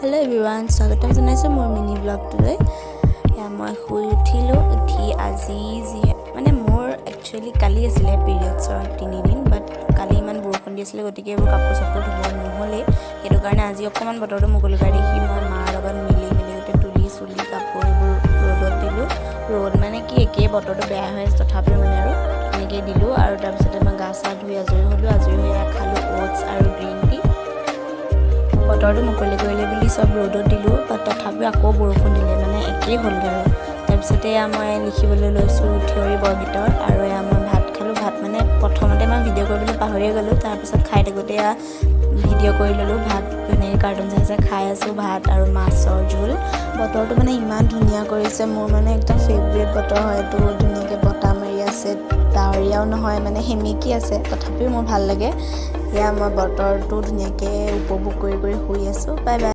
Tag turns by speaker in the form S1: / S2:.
S1: Hello everyone, স্বাগতম জনাইছো মোৰ মিনি ব্লগটোলৈ। মই শুই উঠি আজি মানে মোৰ একচুয়ালি কালি আছিলে পিৰিয়ডছৰ 3 দিন বাট কালি ইমান বৰষুণ দি আছিলে গতিকে এইবোৰ কাপোৰ চাপোৰ ধুব নহ'লে সেইটো কাৰণে আজি অকমান বতৰটো মুকলিকৈ দেখি মই মাৰ লগত মিলি গোটেই তুলি চুলি কাপোৰ এইবোৰ ৰ'দত দিলোঁ। ৰ'দ মানে কি একেই বতৰটো বেয়া হৈ আছে তথাপিও মানে আৰু এনেকৈ দিলোঁ আৰু তাৰপিছতে মই গা চা ধুই আজৰি হৈ খালোঁ ওটছ আৰু গ্ৰীণ টি। বতৰটো মুকলি কৰিলে বুলি চব ৰ'দত দিলোঁ বাট তথাপিও আকৌ বৰষুণ দিলে মানে একেই হ'লগৈ আৰু তাৰপিছতে মই লিখিবলৈ লৈছোঁ থিয়ৰী বৰগীতৰ আৰু মই ভাত খালোঁ। ভাত মানে প্ৰথমতে মই ভিডিঅ' কৰিবলৈ পাহৰিয়ে গ'লোঁ, তাৰপিছত খাই থাকোঁতে ভিডিঅ' কৰি ল'লোঁ। ভাত ধুনীয়াকৈ কাৰ্টুন চাই খাই আছোঁ ভাত আৰু মাছৰ জোল। বতৰটো মানে ইমান ধুনীয়া কৰিছে, মোৰ মানে একদম ফেভৰেট বতৰ হয় এইটো। ধুনীয়াকৈ বতাহ মাৰি আছে, ডাৱৰীয়াও নহয় মানে সেমেকি আছে তথাপিও মোৰ ভাল লাগে। মই বতৰটো ধুনীয়াকৈ উপভোগ কৰি শুই আছোঁ। Bye bye.